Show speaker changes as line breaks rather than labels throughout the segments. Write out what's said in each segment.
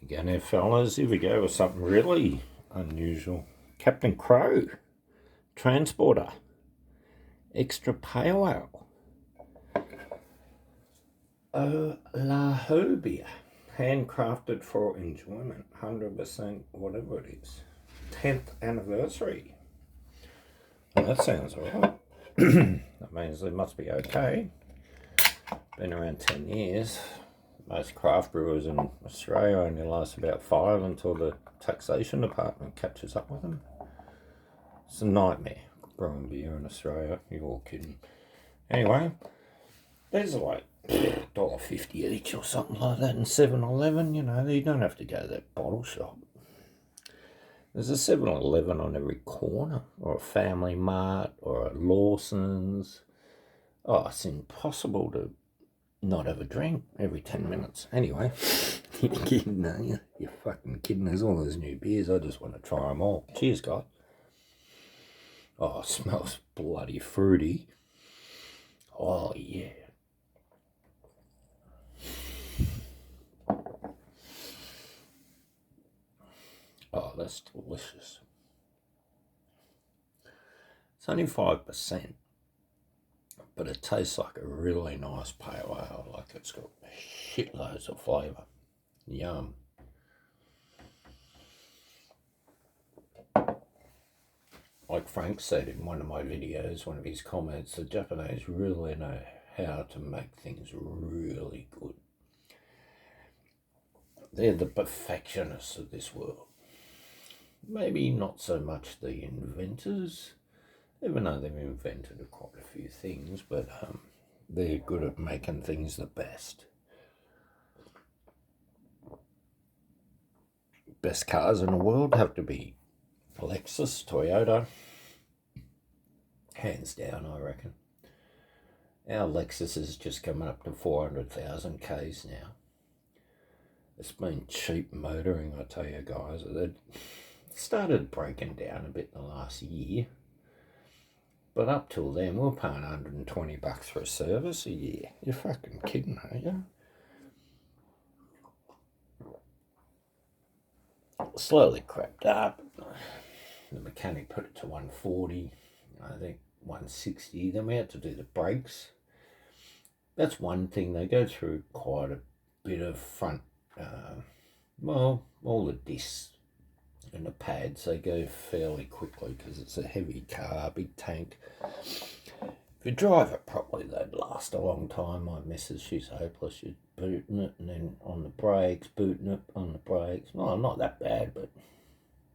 Again there, fellas, here we go with something really unusual. Captain Crow, transporter, extra pale ale. Olaho beer, handcrafted for enjoyment, 100% whatever it is. 10th anniversary. Well, that sounds alright. That means it must be okay. Been around 10 years. Most craft brewers in Australia only last about 5 until the taxation department catches up with them. It's a nightmare brewing beer in Australia. You're all kidding. Anyway, there's like $1.50 each or something like that in 7-Eleven. You know, you don't have to go to that bottle shop. There's a 7-Eleven on every corner, or a Family Mart, or a Lawson's. Oh, it's impossible to not have a drink every 10 minutes. Anyway, you're kidding, are you? You're fucking kidding. There's all those new beers. I just want to try them all. Cheers, guys. Oh, it smells bloody fruity. Oh, yeah. Oh, that's delicious. It's only 5%, but it tastes like a really nice pale ale. Like it's got shitloads of flavour. Yum. Like Frank said in one of my videos, one of his comments, the Japanese really know how to make things really good. They're the perfectionists of this world. Maybe not so much the inventors, even though they've invented quite a few things, but they're good at making things the best. Best cars in the world have to be Lexus, Toyota. Hands down, I reckon. Our Lexus is just coming up to 400,000 Ks now. It's been cheap motoring, I tell you guys. It started breaking down a bit in the last year. But up till then, we were paying $120 for a service a year. You're fucking kidding, aren't you? Slowly crept up. The mechanic put it to 140, I think 160. Then we had to do the brakes. That's one thing. They go through quite a bit of front, all the discs and the pads, they go fairly quickly because it's a heavy car, big tank. If you drive it properly, they'd last a long time. My missus, she's hopeless. She's booting it and then on the brakes, booting it on the brakes. Well, not that bad, but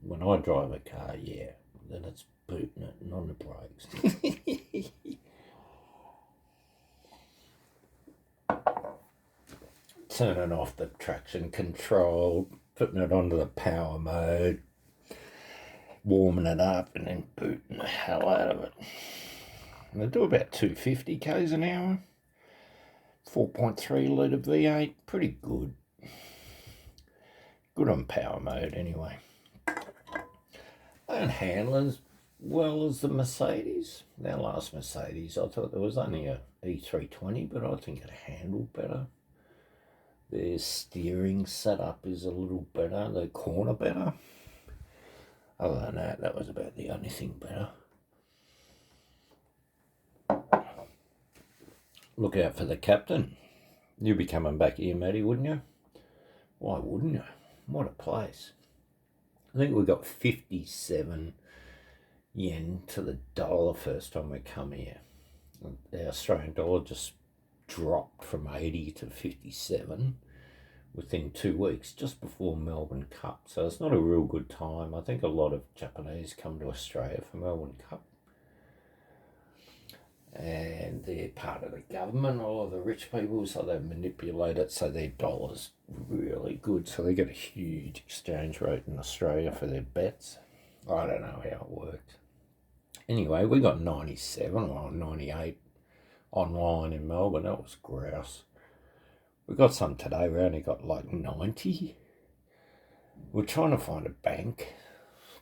when I drive a car, yeah, then it's booting it and on the brakes. Turning off the traction control, putting it onto the power mode, warming it up, and then booting the hell out of it. And they do about 250 k's an hour. 4.3 litre V8, pretty good. Good on power mode anyway. They don't handle as well as the Mercedes. Our last Mercedes, I thought there was only a E320, but I think it handled better. Their steering setup is a little better, the corner better. Other than that, that was about the only thing better. Look out for the captain. You'll be coming back here, Matty, wouldn't you? Why wouldn't you? What a place. I think we got 57 yen to the dollar first time we come here. The Australian dollar just dropped from 80 to 57 within 2 weeks, just before Melbourne Cup. So it's not a real good time. I think a lot of Japanese come to Australia for Melbourne Cup. And they're part of the government, all of the rich people, so they manipulate it so their dollar's really good. So they get a huge exchange rate in Australia for their bets. I don't know how it works. Anyway, we got 97 or 98 online in Melbourne. That was grouse. We got some today. We only got like 90. We're trying to find a bank.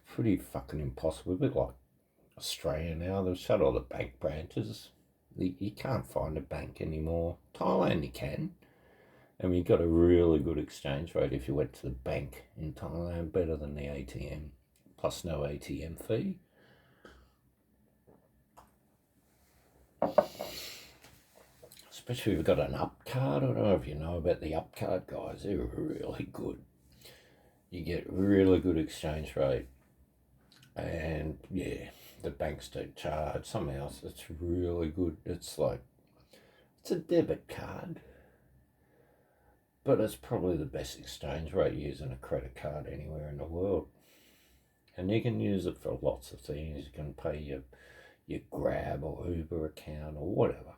Pretty fucking impossible. A bit like Australia now. They've shut all the bank branches. You can't find a bank anymore. Thailand you can. And we got a really good exchange rate if you went to the bank in Thailand, better than the ATM, plus no ATM fee. Especially if you've got an up card. I don't know if you know about the up card guys, they're really good. You get really good exchange rate. And yeah, the banks don't charge. Something else that's really good. It's a debit card, but it's probably the best exchange rate using a credit card anywhere in the world. And you can use it for lots of things. You can pay your Grab or Uber account or whatever.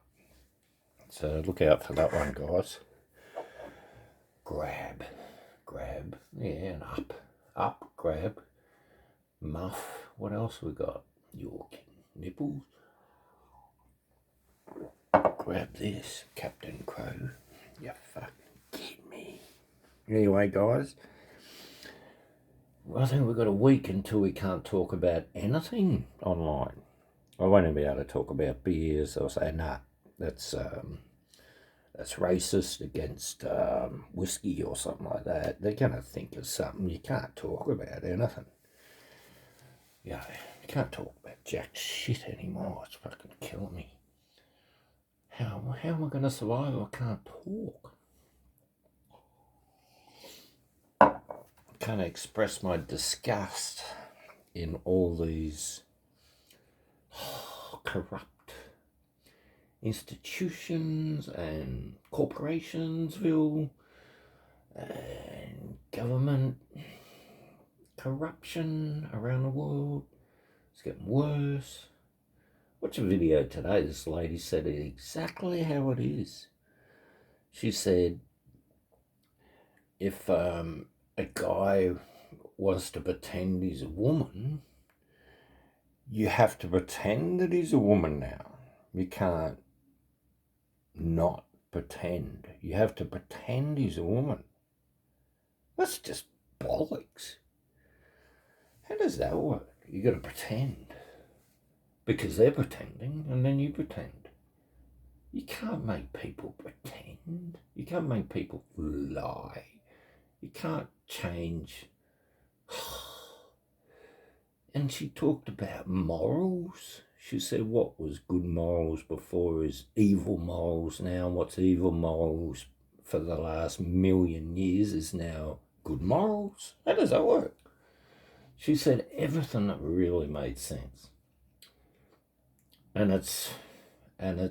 So look out for that one, guys. Grab, yeah, and up, Grab, Muff. What else we got? York nipples. Grab this, Captain Crow. You fucking kid me. Anyway, guys, I think we've got a week until we can't talk about anything online. I won't be able to talk about beers. I'll say, nah, that's racist against whiskey or something like that. They're going to think of something. You can't talk about anything. Yeah, you can't talk about jack shit anymore. It's fucking killing me. How am I going to survive if I can't talk? I can't express my disgust in all these corrupt institutions and corporationsville and government corruption around the world. It's getting worse. Watch a video today. This lady said it exactly how it is. She said, if a guy wants to pretend he's a woman, you have to pretend that he's a woman now. You can't not pretend. You have to pretend he's a woman. That's just bollocks. How does that work? You got to pretend. Because they're pretending, and then you pretend. You can't make people pretend. You can't make people lie. You can't change. And she talked about morals. She said what was good morals before is evil morals now. What's evil morals for the last 1,000,000 years is now good morals. How does that work? She said everything that really made sense. And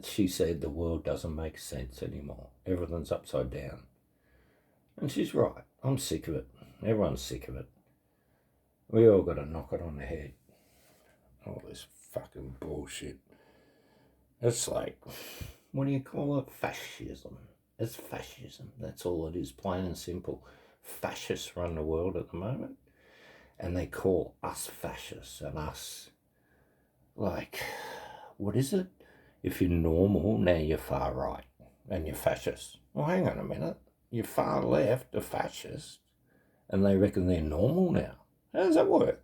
she said the world doesn't make sense anymore. Everything's upside down. And she's right. I'm sick of it. Everyone's sick of it. We all got to knock it on the head. All this fucking bullshit. It's like, what do you call it? Fascism. It's fascism. That's all it is, plain and simple. Fascists run the world at the moment. And they call us fascists and us, like, what is it? If you're normal, now you're far right and you're fascist. Well, hang on a minute. You're far left are fascist and they reckon they're normal now. How does that work?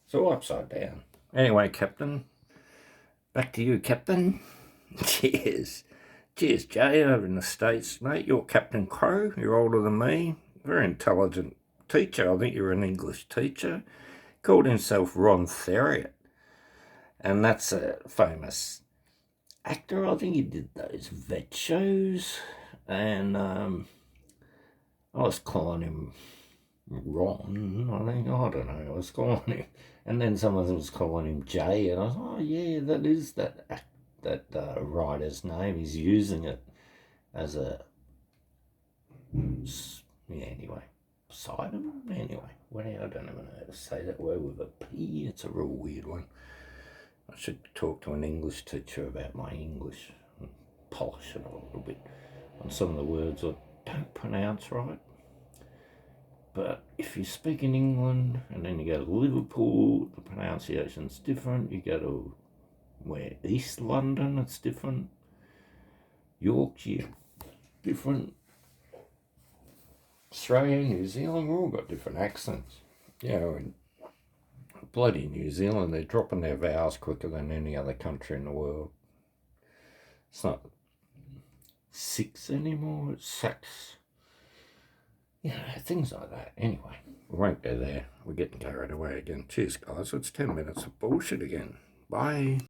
It's all upside down. Anyway, Captain, back to you, Captain. Cheers. Cheers, Jay, over in the States, mate. You're Captain Crow. You're older than me. Very intelligent teacher. I think you're an English teacher. Called himself Ron Theriot. And that's a famous actor. I think he did those vet shows. And I was calling him Ron, I think. I don't know. I was calling him. And then someone was calling him Jay. And I was like, oh, yeah, that is that writer's name. He's using it as a... Yeah, anyway. Pseudonym? Anyway. Well, I don't even know how to say that word with a P. It's a real weird one. I should talk to an English teacher about my English and polish it a little bit on some of the words I don't pronounce right. But if you speak in England and then you go to Liverpool, the pronunciation's different. You go to East London, it's different. Yorkshire, different. Australia, New Zealand, we've all got different accents. You know, in bloody New Zealand, they're dropping their vowels quicker than any other country in the world. It's not 6 anymore. It's 6. You know, things like that. Anyway, we won't go there. We're getting carried away again. Cheers, guys. It's 10 minutes of bullshit again. Bye.